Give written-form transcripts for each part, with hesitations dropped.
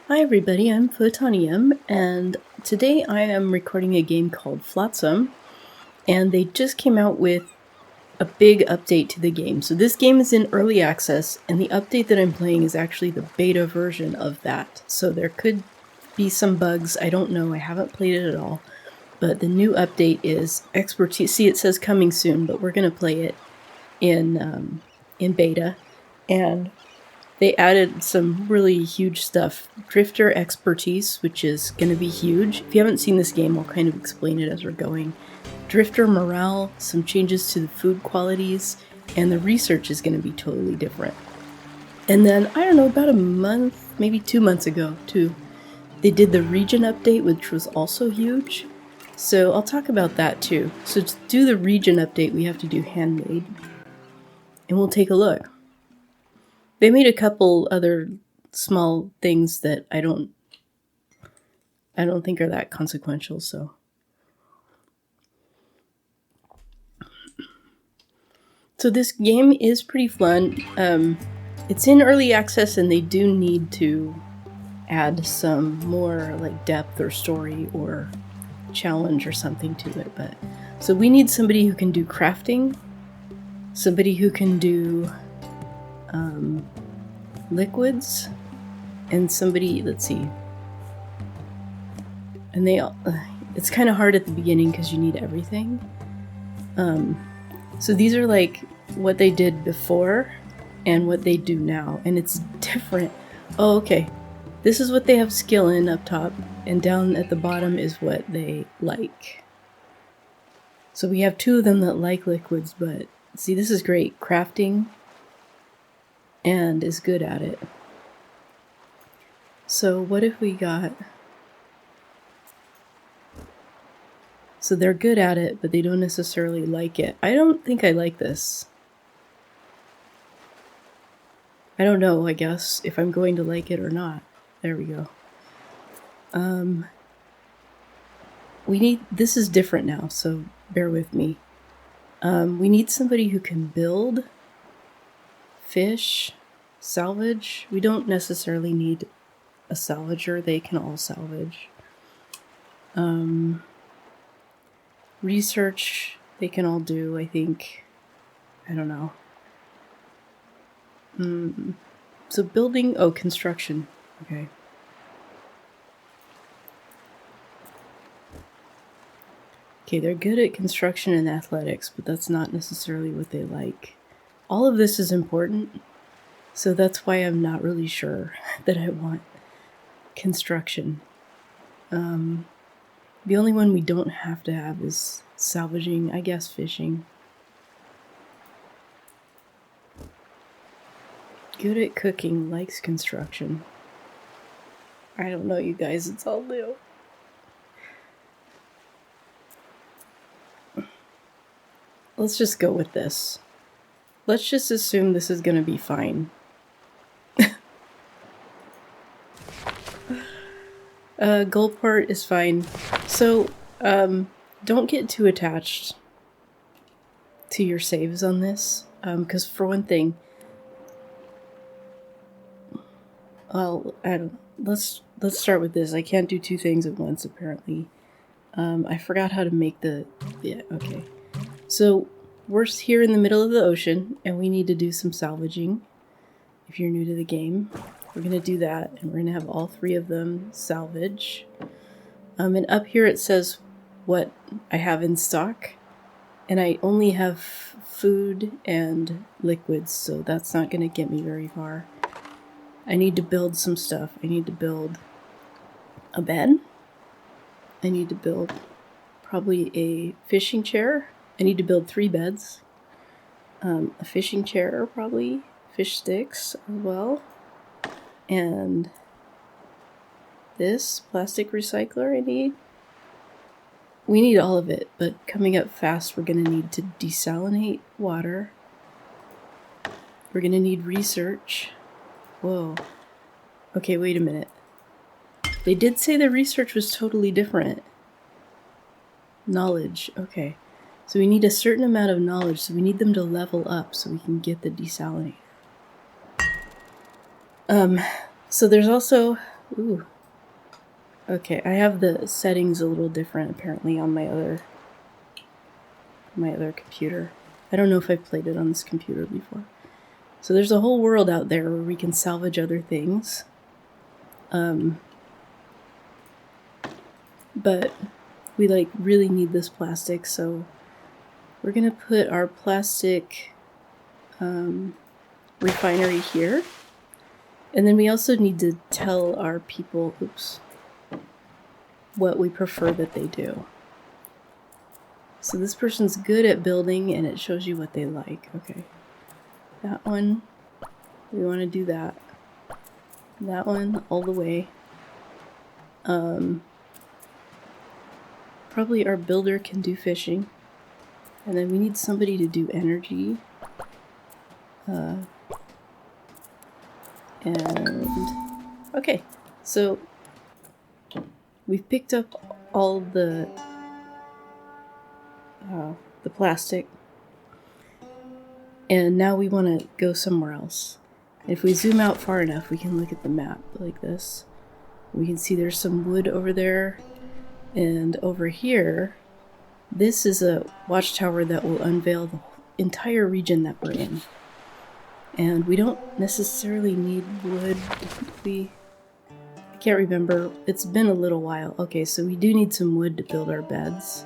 Hi everybody, I'm Plutonium, and today I am recording a game called Flotsam, and they just came out with a big update to the game. So this game is in early access, and the update that I'm playing is actually the beta version of that. So there could be some bugs, I don't know, I haven't played it at all, but the new update is expertise. See, it says coming soon, but we're going to play it in beta, and they added some really huge stuff. Drifter expertise, which is going to be huge. If you haven't seen this game, I'll kind of explain it as we're going. Drifter morale, some changes to the food qualities, and the research is going to be totally different. And then, I don't know, about a month, maybe 2 months ago, too, they did the region update, which was also huge. So I'll talk about that, too. So to do the region update, we have to do handmade. And we'll take a look. They made a couple other small things that I don't think are that consequential, so. So this game is pretty fun. It's in early access, and they do need to add some more like depth or story or challenge or something to it. But so we need somebody who can do crafting, somebody who can do liquids, and somebody, let's see, and they all, it's kind of hard at the beginning because you need everything. So these are like what they did before and what they do now, and it's different. Oh, okay, this is what they have skill in up top, and down at the bottom is what they like. So we have two of them that like liquids, but see, this is great. Crafting and is good at it. So what if we got... So they're good at it, but they don't necessarily like it. I don't think I like this. I don't know, I guess, if I'm going to like it or not. There we go. This is different now, so bear with me. We need somebody who can build, fish, salvage. We don't necessarily need a salvager, they can all salvage. Research, they can all do, I think. I don't know. So building, construction. Okay. Okay, they're good at construction and athletics, but that's not necessarily what they like. All of this is important, so that's why I'm not really sure that I want construction. The only one we don't have to have is salvaging, I guess fishing. Good at cooking, likes construction. I don't know, you guys, it's all new. Let's just go with this. Let's just assume this is gonna be fine. Gold part is fine. So, don't get too attached to your saves on this, because for one thing, well, I don't. Let's start with this. I can't do two things at once, apparently. I forgot how to make the... Yeah, okay. So, we're here in the middle of the ocean, and we need to do some salvaging. If you're new to the game, we're going to do that, and we're going to have all three of them salvage. And up here it says what I have in stock, and I only have food and liquids, so that's not going to get me very far. I need to build some stuff. I need to build a bed. I need to build probably a fishing chair. I need to build 3 beds. A fishing chair, probably. Fish sticks as well. And this plastic recycler I need. We need all of it, but coming up fast, we're going to need to desalinate water. We're going to need research. Whoa. Okay, wait a minute. They did say the research was totally different. Knowledge. Okay. So we need a certain amount of knowledge, so we need them to level up so we can get the desalinator. So there's also Ooh. Okay, I have the settings a little different apparently on my other computer. I don't know if I've played it on this computer before. So there's a whole world out there where we can salvage other things. But we like really need this plastic, so we're gonna put our plastic refinery here. And then we also need to tell our people, what we prefer that they do. So this person's good at building and it shows you what they like. Okay. That one, we want to do that. That one all the way. Probably our builder can do fishing. And then we need somebody to do energy. And okay, so we've picked up all the plastic, and now we want to go somewhere else. If we zoom out far enough, we can look at the map like this. We can see there's some wood over there, and over here, this is a watchtower that will unveil the entire region that we're in. And we don't necessarily need wood. I can't remember. It's been a little while. Okay, so we do need some wood to build our beds.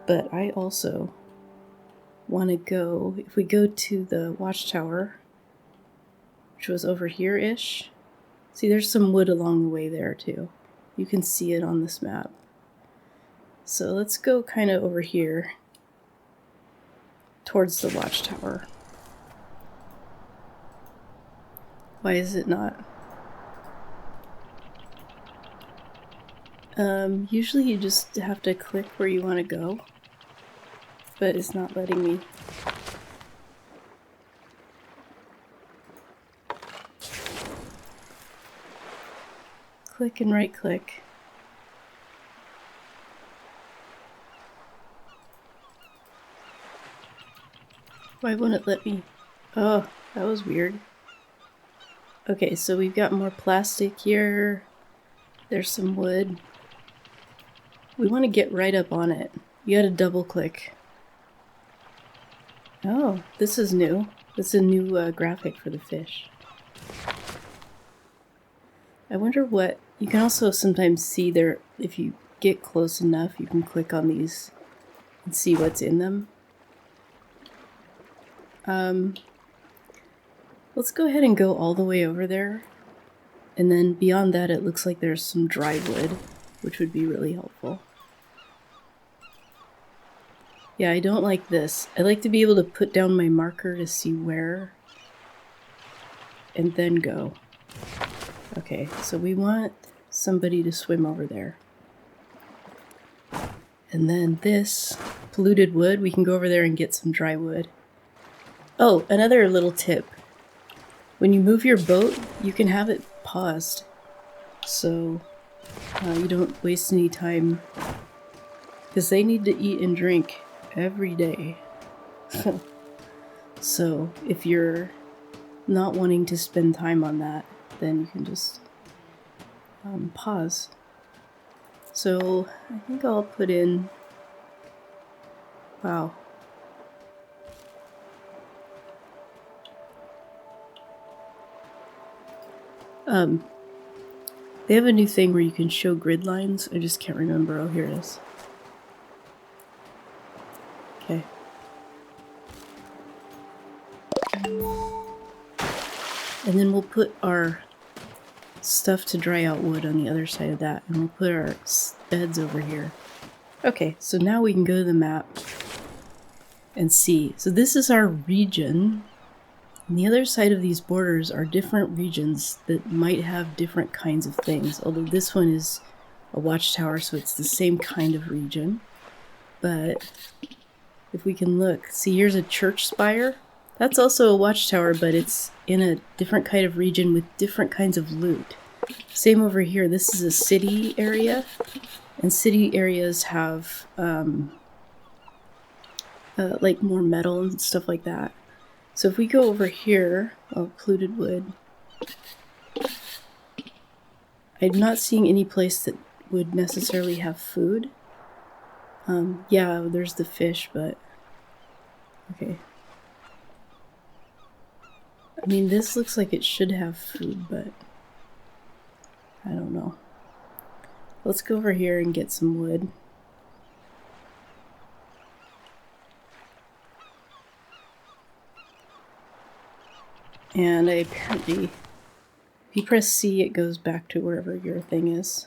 But I also want to go, if we go to the watchtower, which was over here-ish. See, there's some wood along the way there too. You can see it on this map. So let's go kind of over here towards the watchtower. Why is it not? Usually you just have to click where you want to go, but it's not letting me. Click and right click. Why won't it let me? Oh, that was weird. Okay, so we've got more plastic here. There's some wood. We want to get right up on it. You gotta double click. Oh, this is new. This is a new graphic for the fish. I wonder what... You can also sometimes see there, if you get close enough, you can click on these and see what's in them. Let's go ahead and go all the way over there. And then beyond that, it looks like there's some dry wood, which would be really helpful. Yeah, I don't like this. I like to be able to put down my marker to see where, and then go. Okay, so we want somebody to swim over there. And then this polluted wood, we can go over there and get some dry wood. Oh, another little tip. When you move your boat, you can have it paused, so you don't waste any time, because they need to eat and drink every day. So if you're not wanting to spend time on that, then you can just pause. So I think I'll put in, wow. They have a new thing where you can show grid lines. I just can't remember. Oh, here it is. Okay. And then we'll put our stuff to dry out wood on the other side of that, and we'll put our beds over here. Okay, so now we can go to the map and see. So this is our region. On the other side of these borders are different regions that might have different kinds of things, although this one is a watchtower, so it's the same kind of region. But if we can look, see, here's a church spire. That's also a watchtower, but it's in a different kind of region with different kinds of loot. Same over here. This is a city area, and city areas have like more metal and stuff like that. So if we go over here, oh, polluted wood. I'm not seeing any place that would necessarily have food. Yeah, there's the fish, but... Okay. I mean, this looks like it should have food, but... I don't know. Let's go over here and get some wood. And apparently, if you press C, it goes back to wherever your thing is.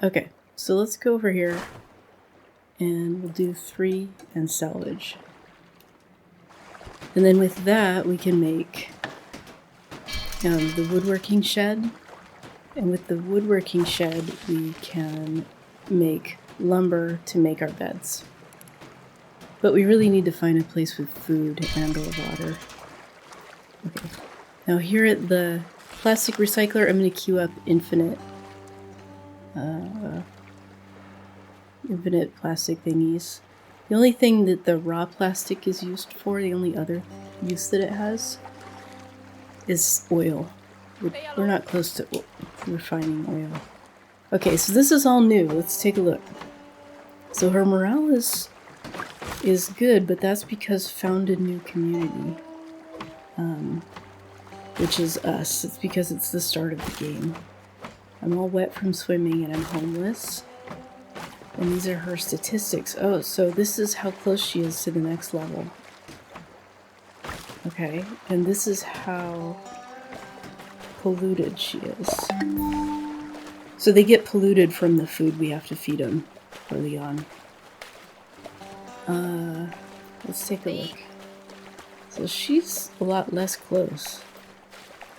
Okay, so let's go over here and we'll do 3 and salvage. And then with that, we can make the woodworking shed. And with the woodworking shed, we can make lumber to make our beds. But we really need to find a place with food and or water. Okay. Now here at the plastic recycler, I'm going to queue up infinite plastic thingies. The only thing that the raw plastic is used for, the only other use that it has, is oil. We're not close to refining oil. Okay, so this is all new. Let's take a look. So her morale is good, but that's because found a new community. Which is us. It's because it's the start of the game. I'm all wet from swimming and I'm homeless. And these are her statistics. Oh, so this is how close she is to the next level. Okay, and this is how polluted she is. So they get polluted from the food we have to feed them early on. Let's take a look. So she's a lot less close.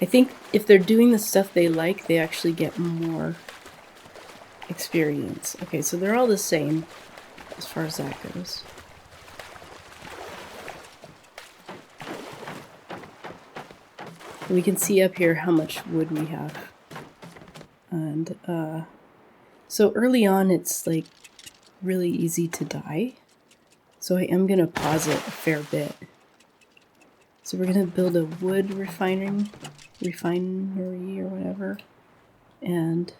I think if they're doing the stuff they like, they actually get more experience. Okay, so they're all the same as far as that goes. We can see up here how much wood we have. And so early on it's like really easy to die. So I am going to pause it a fair bit. So we're going to build a wood refinery or whatever. And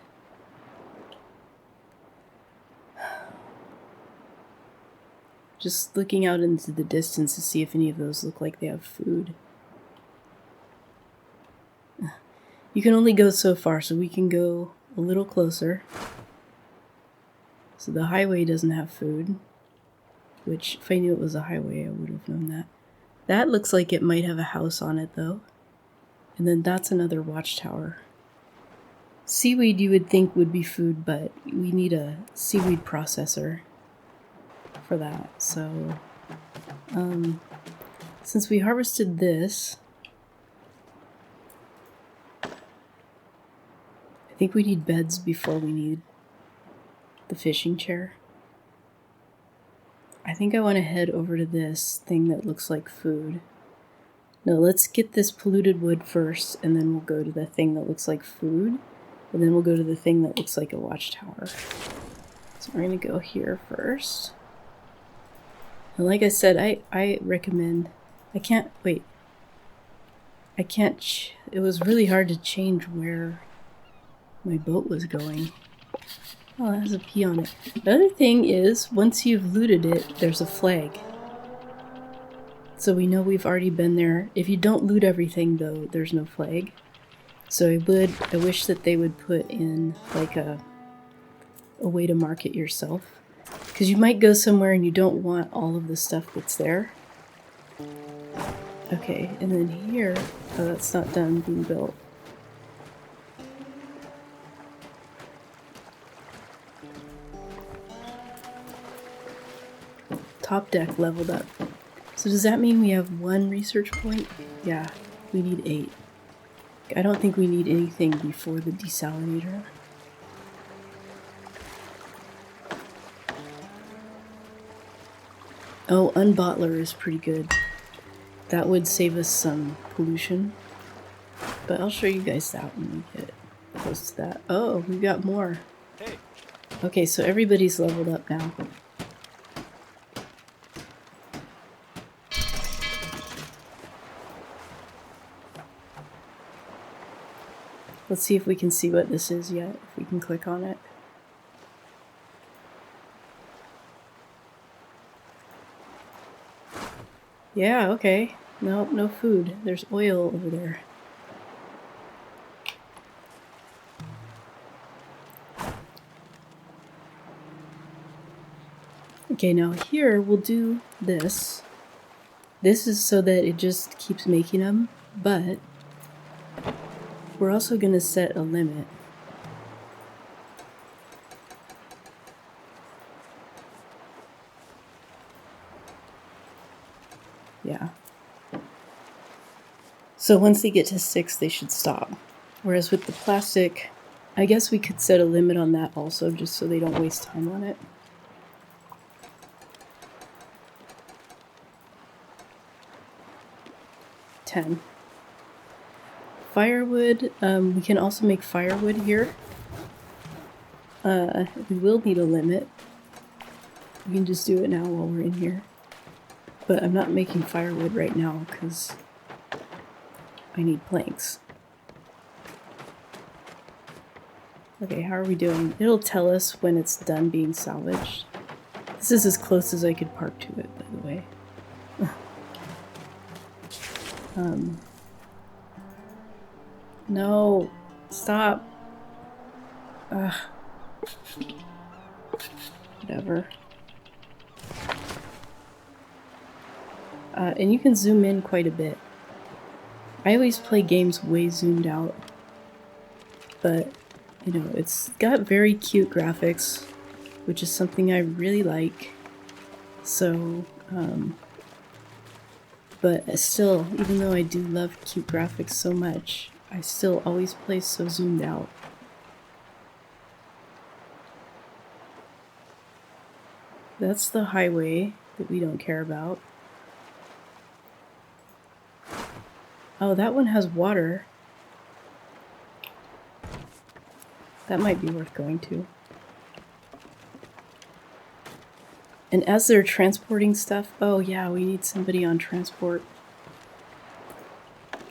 just looking out into the distance to see if any of those look like they have food. You can only go so far, so we can go a little closer. So the highway doesn't have food, which if I knew it was a highway, I would have known that. That looks like it might have a house on it, though. And then that's another watchtower. Seaweed you would think would be food, but we need a seaweed processor for that. So, since we harvested this, I think we need beds before we need the fishing chair. I think I want to head over to this thing that looks like food. No, let's get this polluted wood first, and then we'll go to the thing that looks like food, and then we'll go to the thing that looks like a watchtower. So we're going to go here first. And like I said, I recommend... it was really hard to change where my boat was going. Oh, that has a P on it. The other thing is, once you've looted it, there's a flag. So we know we've already been there. If you don't loot everything, though, there's no flag. So I wish that they would put in, like, a way to mark it yourself. Because you might go somewhere and you don't want all of the stuff that's there. Okay, and then here... Oh, that's not done being built. Top deck leveled up. So does that mean we have 1 research point? Yeah, we need 8. I don't think we need anything before the desalinator. Oh, unbottler is pretty good. That would save us some pollution. But I'll show you guys that when we get close to that. Oh, we've got more. Okay, so everybody's leveled up now. Let's see if we can see what this is yet, if we can click on it. Yeah, okay. Nope, no food. There's oil over there. Okay, now here we'll do this. This is so that it just keeps making them, but we're also going to set a limit. Yeah. So once they get to 6, they should stop. Whereas with the plastic, I guess we could set a limit on that also, just so they don't waste time on it. Firewood, we can also make firewood here. We will need a limit. We can just do it now while we're in here. But I'm not making firewood right now because I need planks. Okay, how are we doing? It'll tell us when it's done being salvaged. This is as close as I could park to it, by the way. No, stop. Ugh. Whatever. And you can zoom in quite a bit. I always play games way zoomed out, but you know, it's got very cute graphics, which is something I really like. So, but still, even though I do love cute graphics so much, I still always play so zoomed out. That's the highway that we don't care about. Oh, that one has water. That might be worth going to. And as they're transporting stuff, oh yeah, we need somebody on transport.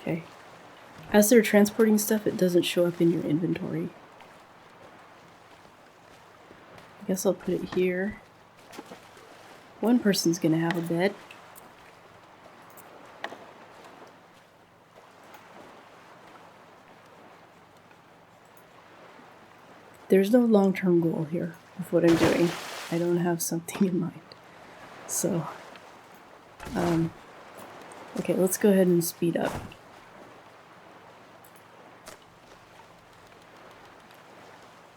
Okay. As they're transporting stuff, it doesn't show up in your inventory. I guess I'll put it here. One person's gonna have a bed. There's no long-term goal here with what I'm doing. I don't have something in mind. So, okay, let's go ahead and speed up.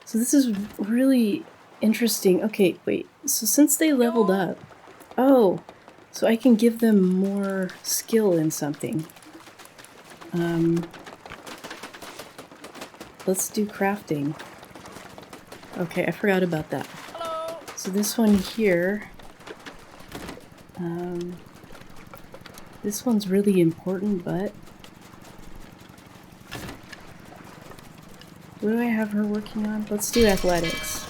So this is really interesting. Okay, wait. So since they leveled up, oh, so I can give them more skill in something. Let's do crafting. Okay, I forgot about that. Hello. So this one here, this one's really important, but what do I have her working on? Let's do athletics.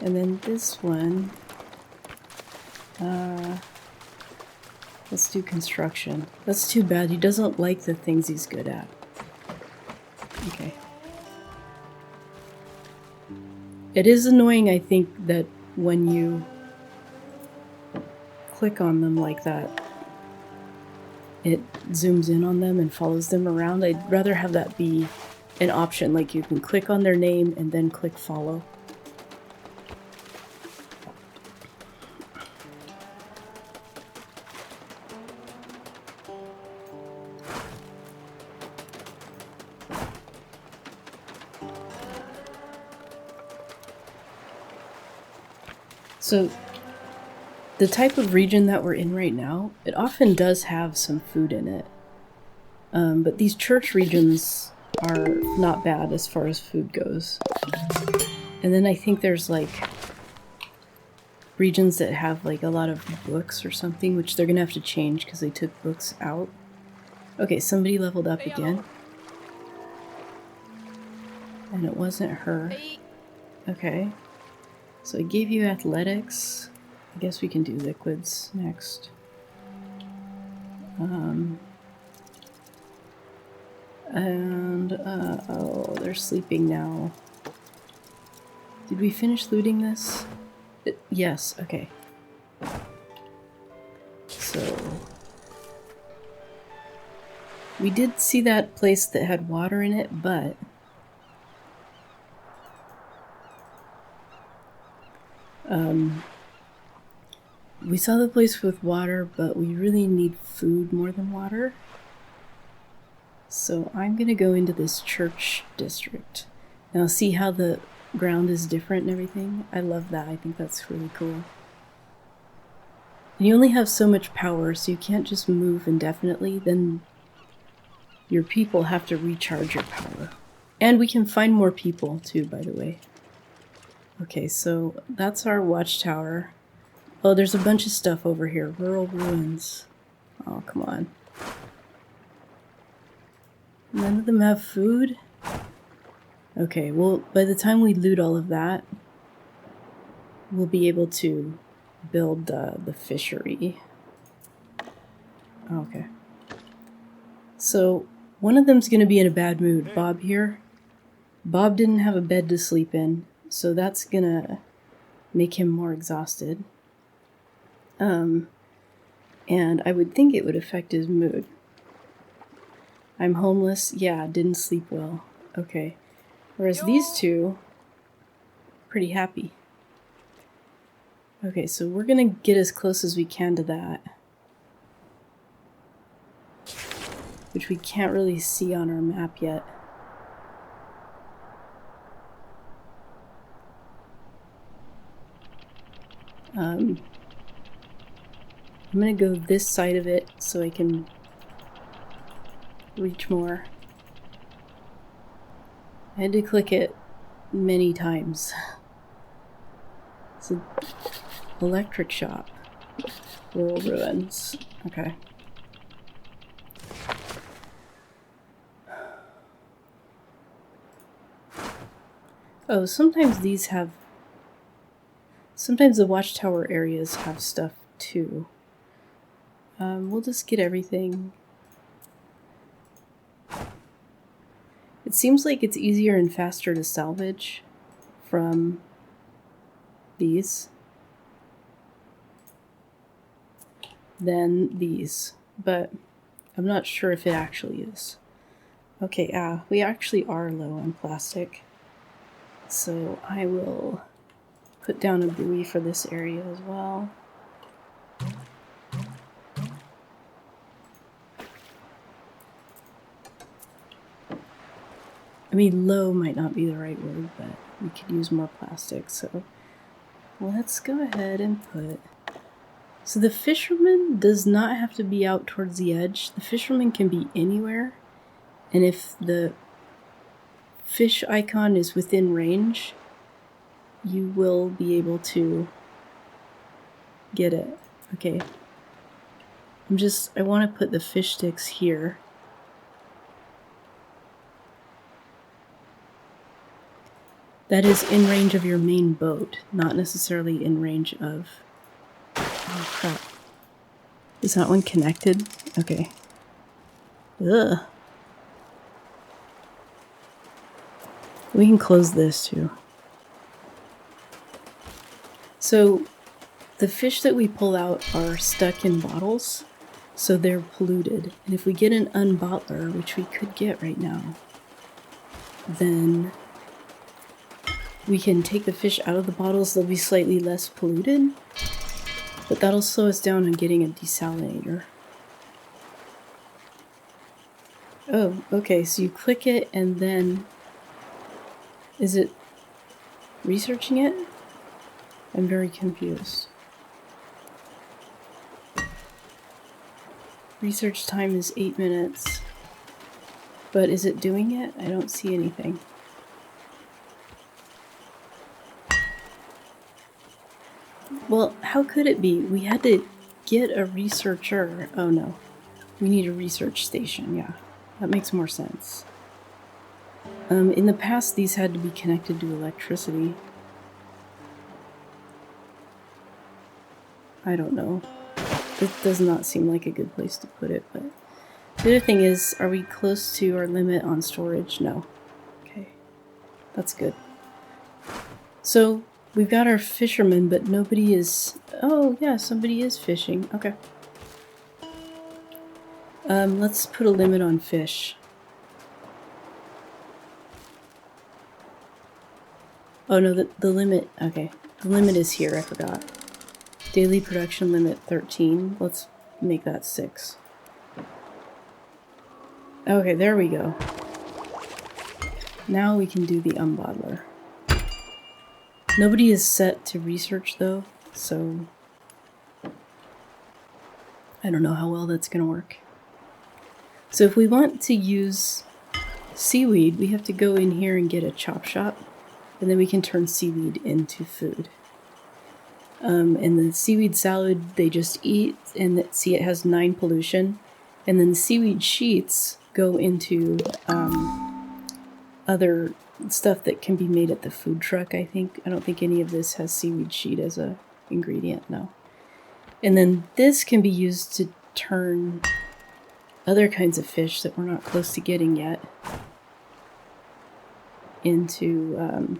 And then this one, let's do construction. That's too bad. He doesn't like the things he's good at. Okay. It is annoying, I think, that when you click on them like that, it zooms in on them and follows them around. I'd rather have that be an option, like you can click on their name and then click follow. So, the type of region that we're in right now, it often does have some food in it. But these church regions are not bad as far as food goes. And then I think there's like regions that have like a lot of books or something, which they're gonna have to change because they took books out. Okay, somebody leveled up again. And it wasn't her. Okay. So I gave you athletics. I guess we can do liquids next. And, oh, they're sleeping now. Did we finish looting this? Yes, okay. So... we did see that place that had water in it, but... we saw the place with water, but we really need food more than water. So I'm gonna go into this church district. Now see how the ground is different and everything? I love that. I think that's really cool. And you only have so much power, so you can't just move indefinitely. Then your people have to recharge your power. And we can find more people too, by the way. Okay, so that's our watchtower. Oh, there's a bunch of stuff over here. Rural ruins. Oh, come on. None of them have food? Okay, well, by the time we loot all of that, we'll be able to build the fishery. Okay. So, one of them's going to be in a bad mood. Bob here. Bob didn't have a bed to sleep in, so that's going to make him more exhausted. And I would think it would affect his mood. I'm homeless. Yeah, didn't sleep well. Okay. Whereas these two, pretty happy. Okay, so we're gonna get as close as we can to that. Which we can't really see on our map yet. I'm gonna go this side of it so I can reach more. I had to click it many times. It's an electric shop. Rural ruins. Okay. Oh, sometimes these have... sometimes the watchtower areas have stuff too. We'll just get everything. It seems like it's easier and faster to salvage from these than these, but I'm not sure if it actually is. Okay, we actually are low on plastic, so I will put down a buoy for this area as well. I mean, low might not be the right word, but we could use more plastic, so let's go ahead and put... So the fisherman does not have to be out towards the edge. The fisherman can be anywhere, and if the fish icon is within range, you will be able to get it. Okay. I want to put the fish sticks here. That is in range of your main boat, not necessarily in range of... Oh, crap. Is that one connected? Okay. Ugh. We can close this too. So, the fish that we pull out are stuck in bottles, so they're polluted. And if we get an unbottler, which we could get right now, then we can take the fish out of the bottles. They'll be slightly less polluted, but that'll slow us down on getting a desalinator. Oh, okay, so you click it and then... Is it researching it? I'm very confused. Research time is 8 minutes. But is it doing it? I don't see anything. Well, how could it be? We had to get a researcher. Oh no. We need a research station, yeah. That makes more sense. In the past, these had to be connected to electricity. I don't know. It does not seem like a good place to put it, but The other thing is, are we close to our limit on storage? No. Okay. That's good. So, we've got our fishermen, but nobody is... Oh, yeah, somebody is fishing. Okay. Let's put a limit on fish. Oh, no, the limit... Okay. The limit is here, I forgot. Daily production limit 13. Let's make that 6. Okay, there we go. Now we can do the unbottler. Nobody is set to research though, so I don't know how well that's gonna work. So if we want to use seaweed, we have to go in here and get a chop shop, and then we can turn seaweed into food. And the seaweed salad they just eat, and see it has 9 pollution, and then the seaweed sheets go into other stuff that can be made at the food truck, I think. I don't think any of this has seaweed sheet as a ingredient, no. And then this can be used to turn other kinds of fish that we're not close to getting yet into,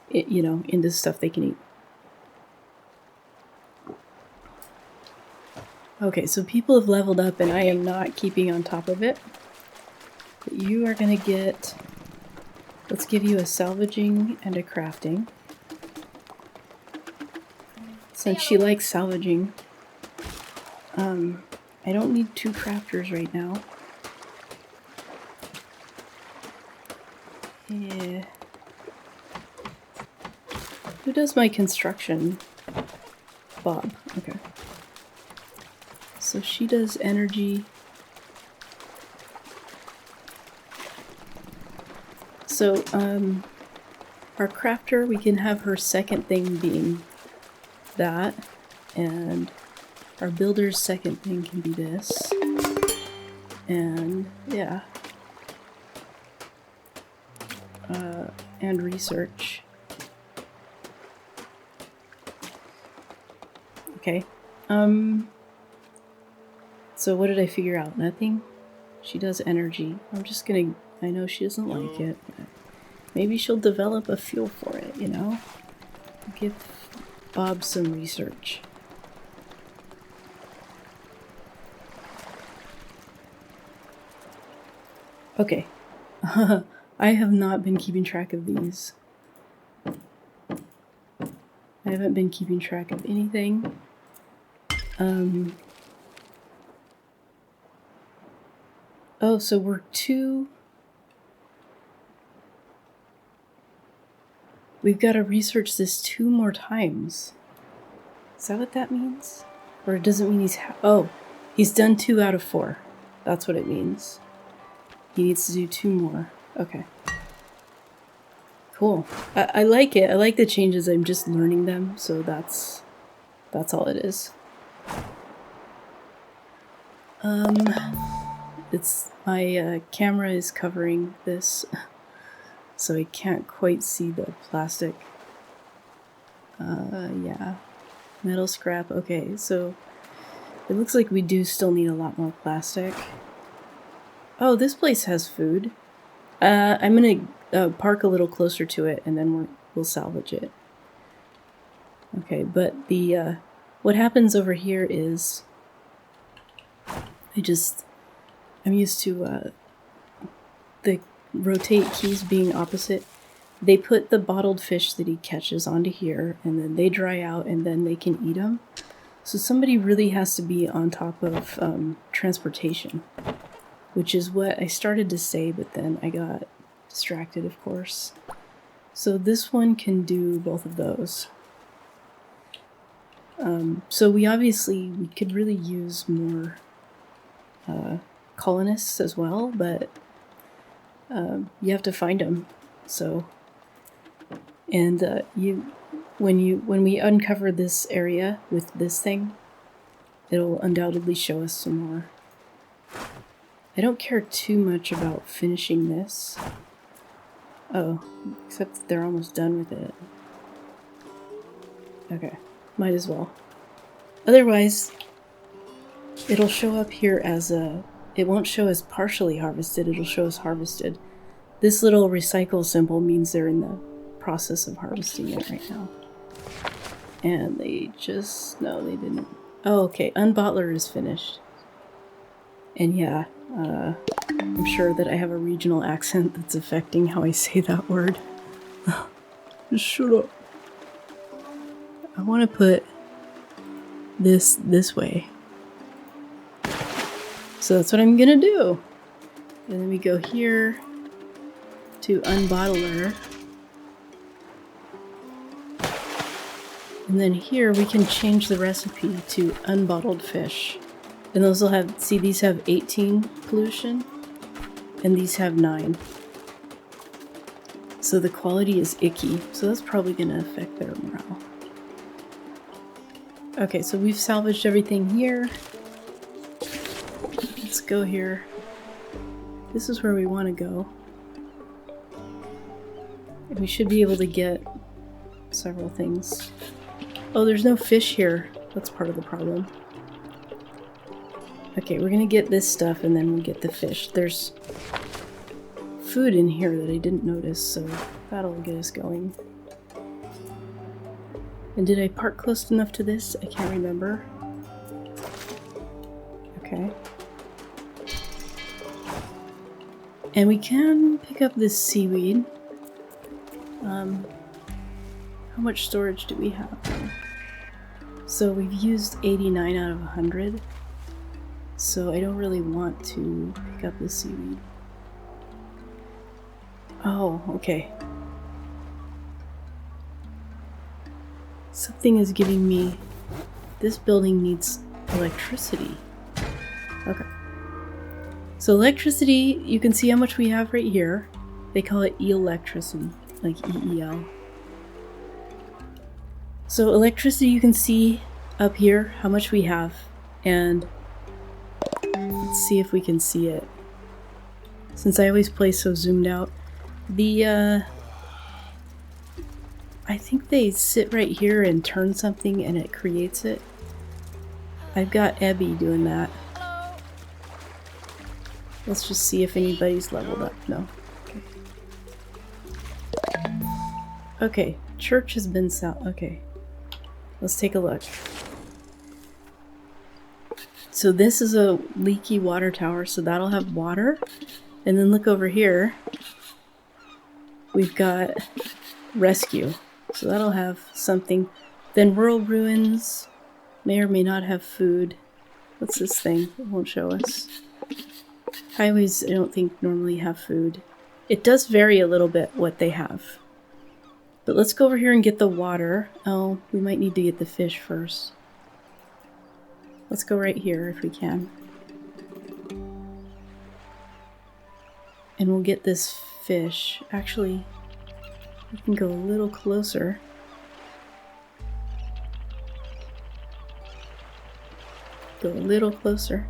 into stuff they can eat. Okay, so people have leveled up and I am not keeping on top of it. But you are going to get... Let's give you a salvaging and a crafting. Since she likes salvaging. I don't need 2 crafters right now. Yeah. Who does my construction? Bob. Okay. So she does energy. So, our crafter, we can have her second thing being that, and our builder's second thing can be this, and yeah, and research. Okay, so what did I figure out? Nothing? She does energy. I'm just gonna... I know she doesn't like it. But maybe she'll develop a feel for it, you know? Give Bob some research. Okay. I have not been keeping track of these. I haven't been keeping track of anything. Oh, so we're 2... We've got to research this 2 more times. Is that what that means? Or it doesn't mean he's... Oh, he's done 2 out of 4. That's what it means. He needs to do 2 more. Okay. Cool. I like it. I like the changes. I'm just learning them, so that's all it is. It's... My camera is covering this, so I can't quite see the plastic. Yeah. Metal scrap. Okay, so it looks like we do still need a lot more plastic. Oh, this place has food. I'm gonna park a little closer to it, and then we'll salvage it. Okay, but the what happens over here is I'm used to the rotate keys being opposite. They put the bottled fish that he catches onto here, and then they dry out, and then they can eat them. So somebody really has to be on top of transportation, which is what I started to say, but then I got distracted, of course. So this one can do both of those. So we could really use more colonists as well, but you have to find them. So, and when we uncover this area with this thing, it'll undoubtedly show us some more. I don't care too much about finishing this. Oh, except that they're almost done with it. Okay, might as well. Otherwise, it'll show up here as it won't show as partially harvested, it'll show as harvested. This little recycle symbol means they're in the process of harvesting it right now. And they just, no, they didn't. Oh, okay, unbottler is finished. And yeah, I'm sure that I have a regional accent that's affecting how I say that word. Just shut up. I want to put this way. So that's what I'm gonna do. And then we go here to unbottler. And then here we can change the recipe to unbottled fish. And those will have, see, these have 18 pollution and these have 9. So the quality is icky. So that's probably going to affect their morale. Okay, so we've salvaged everything here. Let's go here. This is where we want to go. And we should be able to get several things. Oh, there's no fish here. That's part of the problem. Okay, we're gonna get this stuff and then we'll get the fish. There's food in here that I didn't notice, so that'll get us going. And did I park close enough to this? I can't remember. Okay. And we can pick up this seaweed. How much storage do we have? So we've used 89 out of 100. So I don't really want to pick up the seaweed. Oh, okay. Something is giving me... This building needs electricity. Okay. So electricity, you can see how much we have right here. They call it electricity, like EEL. So electricity, you can see up here how much we have. And let's see if we can see it. Since I always play so zoomed out. I think they sit right here and turn something and it creates it. I've got Ebby doing that. Let's just see if anybody's leveled up. No. Okay, church has been okay. Let's take a look. So this is a leaky water tower, so that'll have water. And then look over here. We've got rescue. So that'll have something. Then rural ruins may or may not have food. What's this thing? It won't show us. Highways, I don't think normally have food. It does vary a little bit what they have. But let's go over here and get the water. Oh, we might need to get the fish first. Let's go right here if we can. And we'll get this fish. Actually, we can go a little closer. Go a little closer.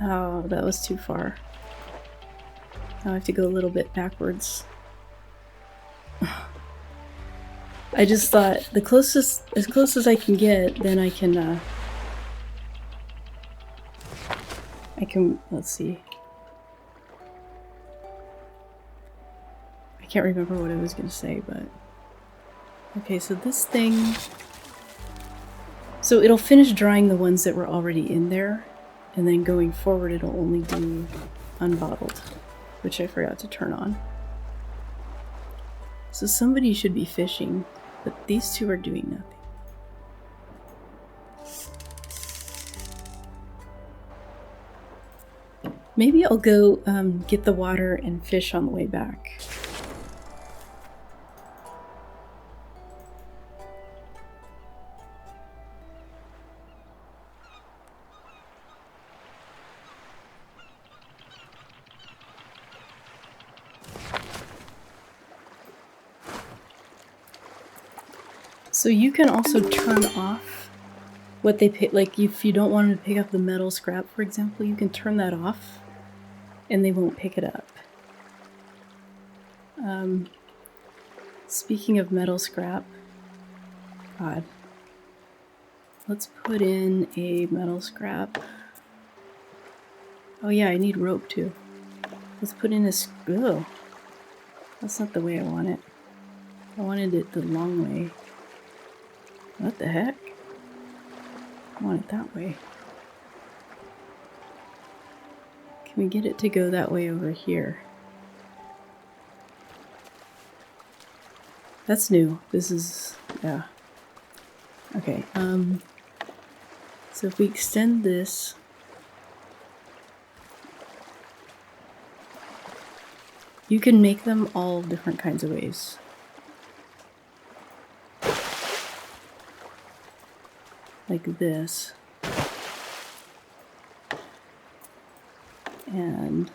Oh, that was too far. Now I have to go a little bit backwards. I just thought as close as I can get, then I can, let's see. I can't remember what I was going to say, but... Okay, so this thing... So it'll finish drying the ones that were already in there, and then going forward it'll only do unbottled, which I forgot to turn on. So somebody should be fishing, but these two are doing nothing. Maybe I'll go get the water and fish on the way back. So you can also turn off what they pick, like if you don't want them to pick up the metal scrap, for example, you can turn that off and they won't pick it up. Speaking of metal scrap, God, let's put in a metal scrap. Oh yeah, I need rope too. Let's put in a screw. That's not the way I want it. I wanted it the long way. What the heck? I want it that way. Can we get it to go that way over here? That's new. This is, yeah. Okay, so if we extend this, you can make them all different kinds of ways. Like this. And,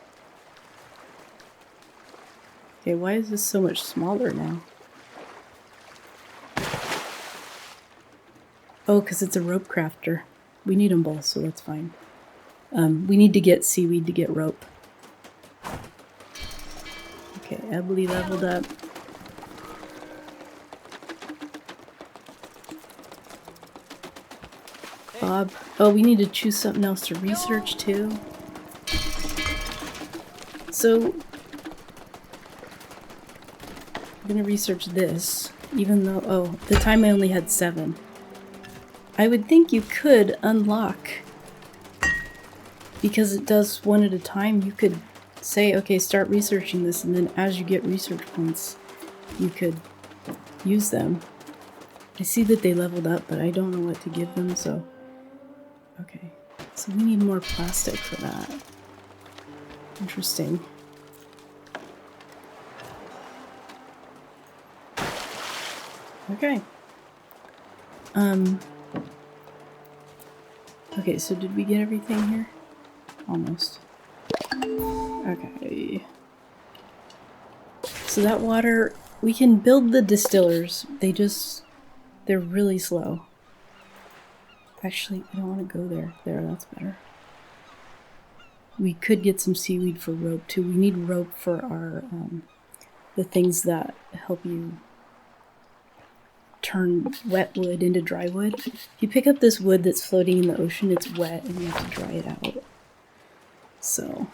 okay, why is this so much smaller now? Oh, because it's a rope crafter. We need them both, so that's fine. We need to get seaweed to get rope. Okay, Ebony leveled up. Bob. Oh, we need to choose something else to research too. So, I'm gonna research this, even though, oh, at the time I only had 7. I would think you could unlock, because it does one at a time, you could say, okay, start researching this, and then as you get research points, you could use them. I see that they leveled up, but I don't know what to give them, so... Okay, so we need more plastic for that. Interesting. Okay. Okay, so did we get everything here? Almost. Okay. So that water, we can build the distillers. They're really slow. Actually, I don't want to go there. There, that's better. We could get some seaweed for rope too. We need rope for our, the things that help you turn wet wood into dry wood. If you pick up this wood that's floating in the ocean, it's wet and you have to dry it out. So,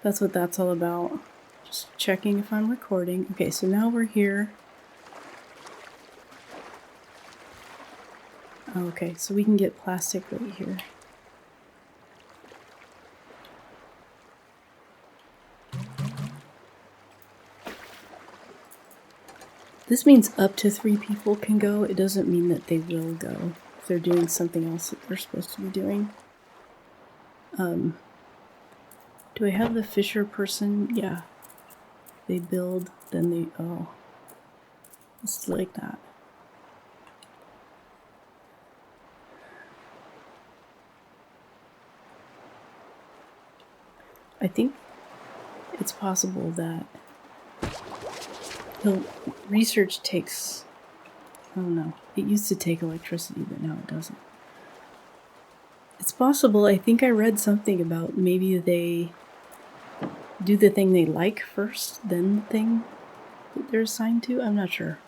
that's what that's all about. Just checking if I'm recording. Okay, so now we're here. Okay, so we can get plastic right here. This means up to 3 people can go. It doesn't mean that they will go if they're doing something else that they're supposed to be doing. Do I have the fisher person? Yeah. They build, then they... Oh. It's like that. I think it's possible that research takes, I don't know, it used to take electricity, but now it doesn't. It's possible, I think I read something about maybe they do the thing they like first, then the thing that they're assigned to. I'm not sure.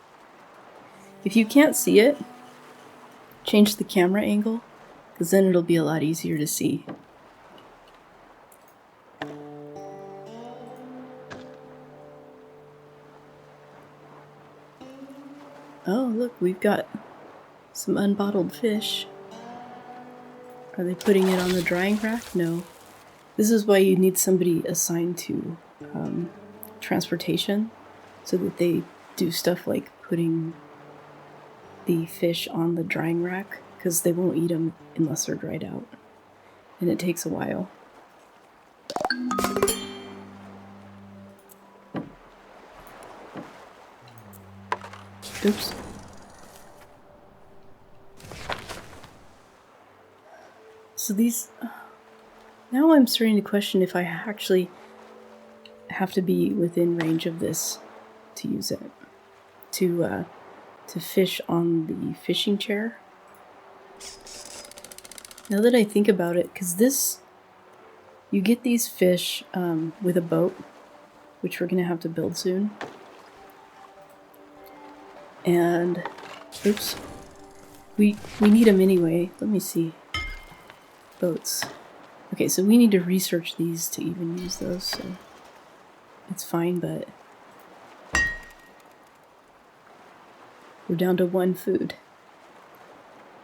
If you can't see it, change the camera angle, because then it'll be a lot easier to see. Oh, look, we've got some unbottled fish. Are they putting it on the drying rack? No. This is why you need somebody assigned to transportation, so that they do stuff like putting the fish on the drying rack, because they won't eat them unless they're dried out. And it takes a while. Oops. So these... Now I'm starting to question if I actually have to be within range of this to use it. To fish on the fishing chair. Now that I think about it, because this... You get these fish with a boat, which we're going to have to build soon. And... Oops. We need them anyway. Let me see. Boats. Okay, so we need to research these to even use those, so it's fine, but we're down to 1 food.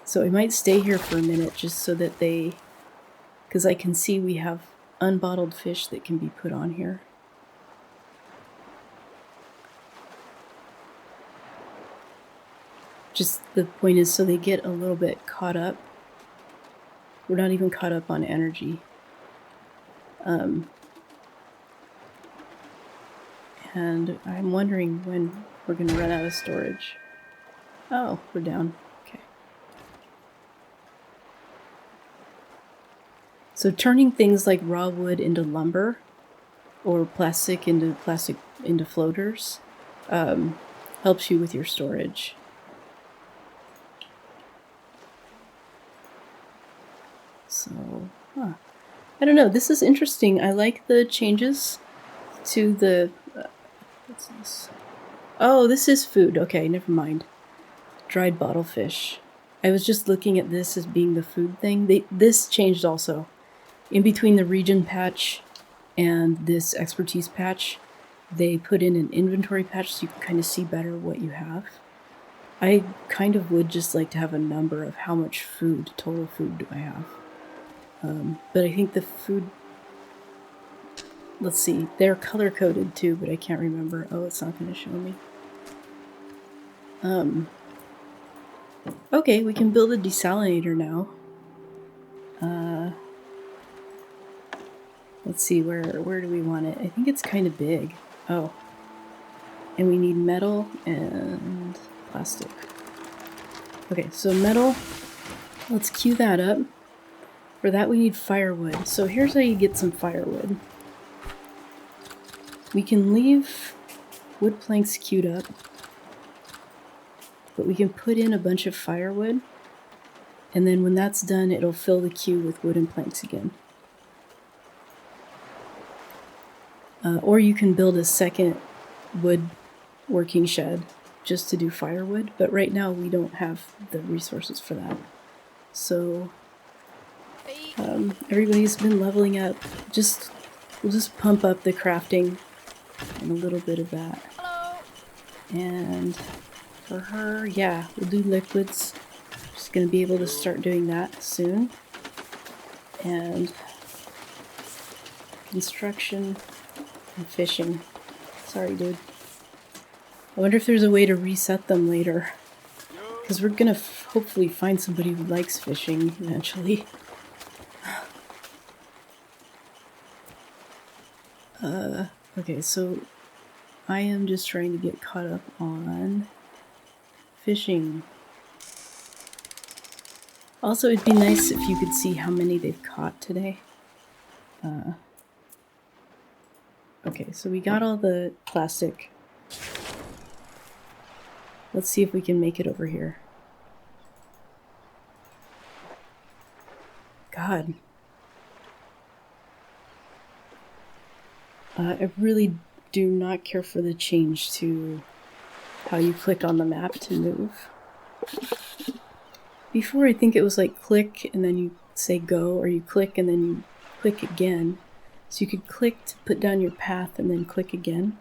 So I might stay here for a minute just so that because I can see we have unbottled fish that can be put on here. Just the point is so they get a little bit caught up. We're not even caught up on energy. And I'm wondering when we're going to run out of storage. Oh, we're down. Okay. So turning things like raw wood into lumber or plastic into floaters helps you with your storage. So, I don't know. This is interesting. I like the changes to the... what's this? Oh, this is food. Okay, never mind. Dried bottle fish. I was just looking at this as being the food thing. This changed also. In between the region patch and this expertise patch, they put in an inventory patch so you can kind of see better what you have. I kind of would just like to have a number of how much food, total food do I have. But I think the food... Let's see. They're color-coded too, but I can't remember. Oh, it's not going to show me. Okay, we can build a desalinator now. Let's see, where do we want it? I think it's kind of big. Oh. And we need metal and plastic. Okay, so metal. Let's queue that up. For that we need firewood. So here's how you get some firewood. We can leave wood planks queued up, but we can put in a bunch of firewood, and then when that's done it'll fill the queue with wooden planks again. Or you can build a second woodworking shed just to do firewood, but right now we don't have the resources for that. So everybody's been leveling up. We'll just pump up the crafting and a little bit of that. Hello. And for her, yeah, we'll do liquids. Just gonna be able to start doing that soon. And construction and fishing. Sorry, dude. I wonder if there's a way to reset them later. Because we're gonna hopefully find somebody who likes fishing eventually. Okay, so I am just trying to get caught up on fishing. Also, it'd be nice if you could see how many they've caught today. Okay, so we got all the plastic. Let's see if we can make it over here. God. I really do not care for the change to how you click on the map to move. Before, I think it was like click and then you say go, or you click and then you click again. So you could click to put down your path and then click again.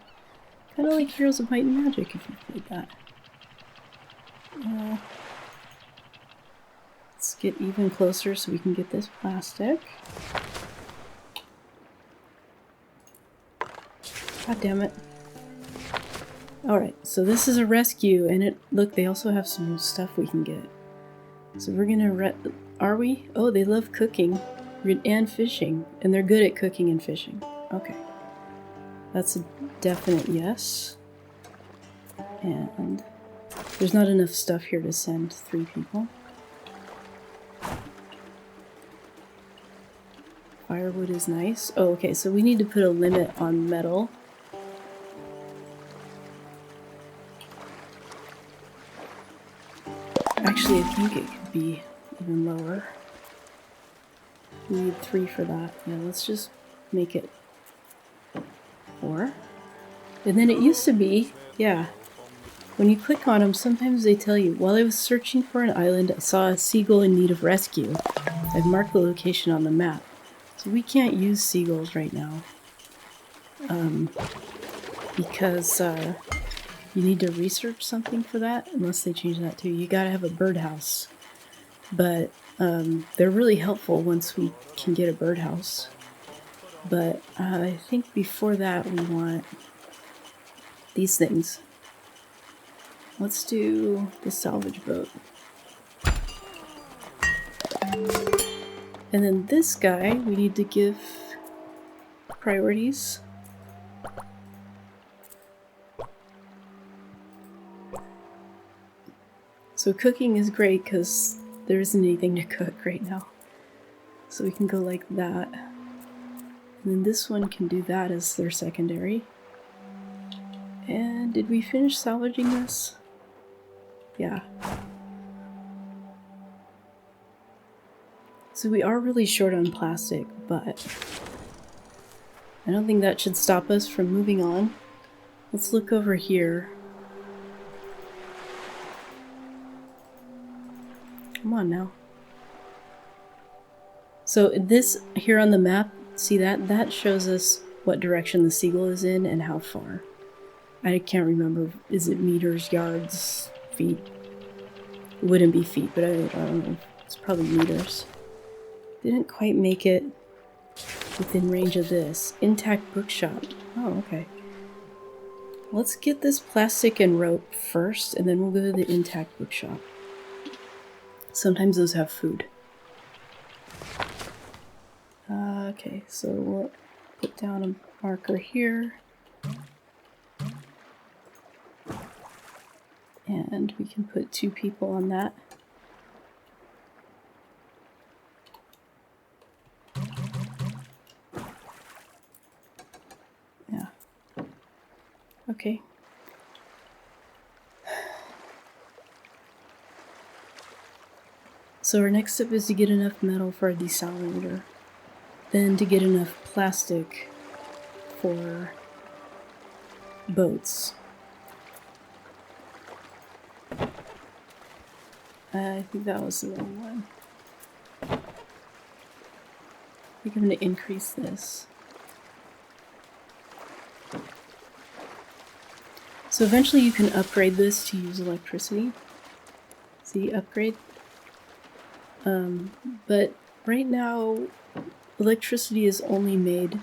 Kind of like Heroes of Might and Magic if you played that. Let's get even closer so we can get this plastic. God damn it. Alright, so this is a rescue, and look, they also have some stuff we can get. So we're gonna are we? Oh, they love cooking and fishing, and they're good at cooking and fishing. Okay. That's a definite yes. And there's not enough stuff here to send 3 people. Firewood is nice. Oh, okay, so we need to put a limit on metal. Actually, I think it could be even lower. We need 3 for that. Yeah, let's just make it 4. And then it used to be, yeah, when you click on them, sometimes they tell you, while I was searching for an island, I saw a seagull in need of rescue. I've marked the location on the map. So we can't use seagulls right now. Because you need to research something for that, unless they change that too. You gotta have a birdhouse. But they're really helpful once we can get a birdhouse. But I think before that we want these things. Let's do the salvage boat. And then this guy, we need to give priorities. So cooking is great because there isn't anything to cook right now. So we can go like that. And then this one can do that as their secondary. And did we finish salvaging this? Yeah. So we are really short on plastic, but I don't think that should stop us from moving on. Let's look over here. Come on now. So this here on the map, see that? That shows us what direction the seagull is in and how far. I can't remember. Is it meters, yards, feet? It wouldn't be feet, but I don't know. It's probably meters. Didn't quite make it within range of this. Intact bookshop. Oh, okay. Let's get this plastic and rope first, and then we'll go to the intact bookshop. Sometimes those have food. Okay, so we'll put down a marker here. And we can put 2 people on that. Yeah. Okay. So our next step is to get enough metal for a desalinator. Then to get enough plastic for boats. I think that was the wrong one. I think I'm going to increase this. So eventually you can upgrade this to use electricity. See, upgrade. But right now, electricity is only made...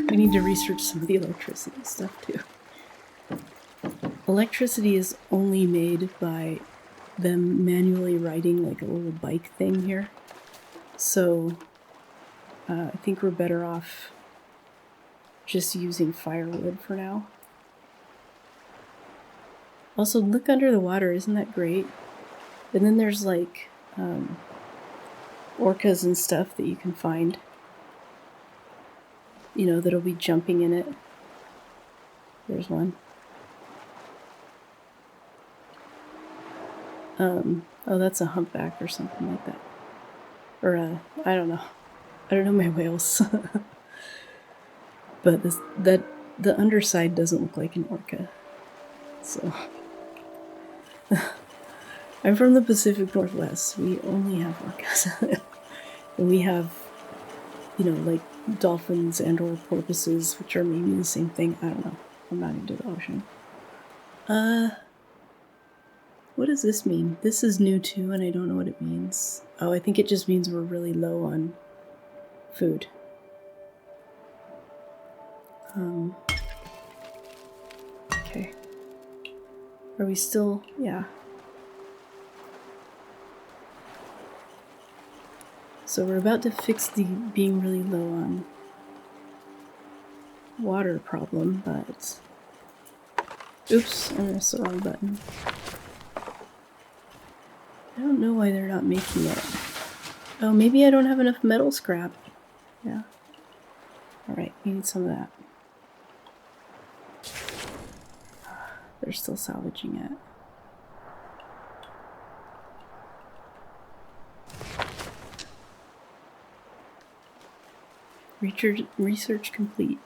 We need to research some of the electricity stuff too. Electricity is only made by them manually riding like a little bike thing here. So I think we're better off just using firewood for now. Also, look under the water, isn't that great? And then there's like orcas and stuff that you can find. You know, that'll be jumping in it. There's one. Oh, that's a humpback or something like that. Or I don't know. I don't know my whales. But the underside doesn't look like an orca. So I'm from the Pacific Northwest. We only have orcas. And we have, you know, like dolphins and or porpoises, which are maybe the same thing. I don't know. I'm not into the ocean. What does this mean? This is new too, and I don't know what it means. Oh, I think it just means we're really low on food. Okay. Are we still... Yeah. So we're about to fix the being really low on water problem, but... Oops, I pressed the wrong button. I don't know why they're not making it. Oh, maybe I don't have enough metal scrap. Yeah. Alright, we need some of that. They're still salvaging it. Research complete.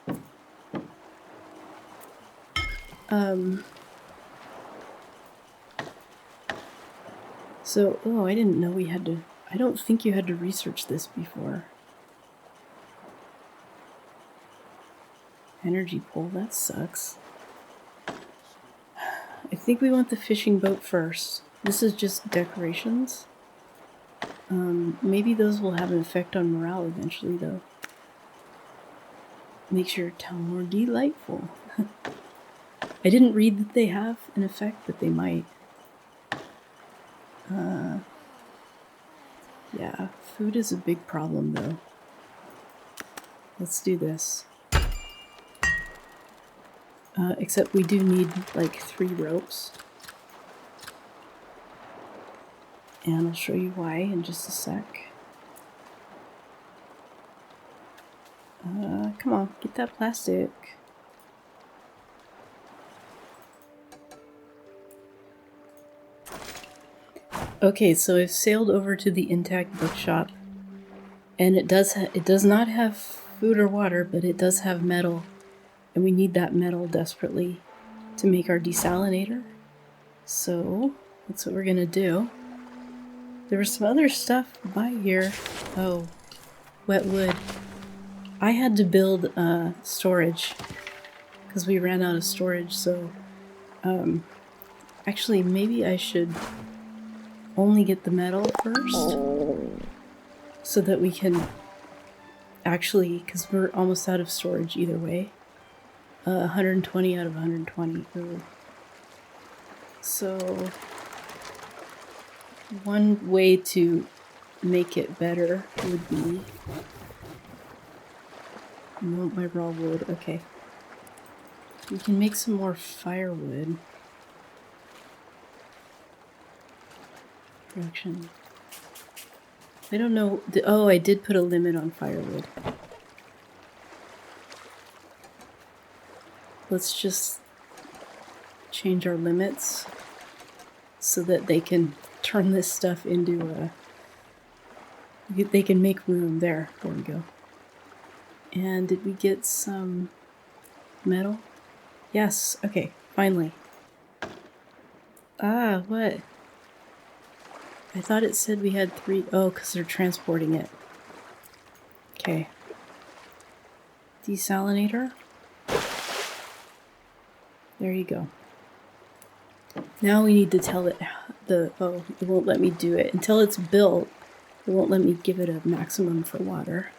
So, oh, I didn't know we had to... I don't think you had to research this before. Energy pole, that sucks. I think we want the fishing boat first. This is just decorations. Maybe those will have an effect on morale eventually, though. Makes your town more delightful. I didn't read that they have an effect, but they might. Yeah, food is a big problem, though. Let's do this. Except we do need, like, 3 ropes. And I'll show you why in just a sec. Come on, get that plastic. Okay, so I've sailed over to the Intact Bookshop, and it does not have food or water, but it does have metal, and we need that metal desperately to make our desalinator. So that's what we're gonna do. There was some other stuff by here. Oh, wet wood. I had to build storage because we ran out of storage, so actually maybe I should only get the metal first so that we can actually, because we're almost out of storage either way. 120 out of 120. Ooh. So one way to make it better would be... No, my raw wood. Okay. We can make some more firewood. Production. I don't know. Oh, I did put a limit on firewood. Let's just change our limits so that they can turn this stuff into a... They can make room. There we go. And did we get some metal? Yes. Okay, finally. Ah, what? I thought it said we had 3. Oh, because they're transporting it. Okay. Desalinator. There you go. Now we need to tell it oh, it won't let me do it. Until it's built, it won't let me give it a maximum for water.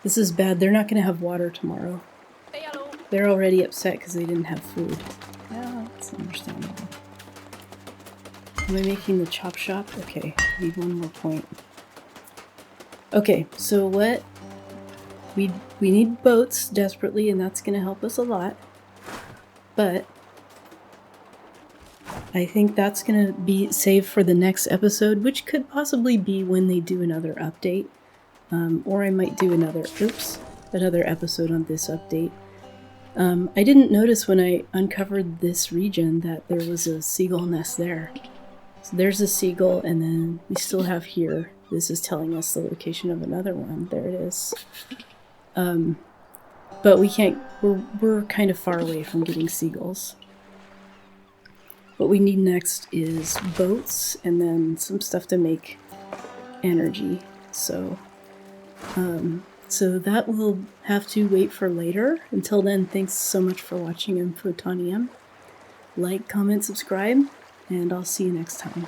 This is bad. They're not going to have water tomorrow. They're already upset because they didn't have food. Yeah, that's understandable. Am I making the chop shop? Okay, I need 1 more point. Okay, so what? We need boats desperately, and that's going to help us a lot. But I think that's going to be saved for the next episode, which could possibly be when they do another update. Or I might do another episode on this update. I didn't notice when I uncovered this region that there was a seagull nest there. So there's a seagull, and then we still have here. This is telling us the location of another one. There it is. But we can't, we're kind of far away from getting seagulls. What we need next is boats, and then some stuff to make energy. So that will have to wait for later. Until then, thanks so much for watching. I'm Flotonium. Like, comment, subscribe, and I'll see you next time.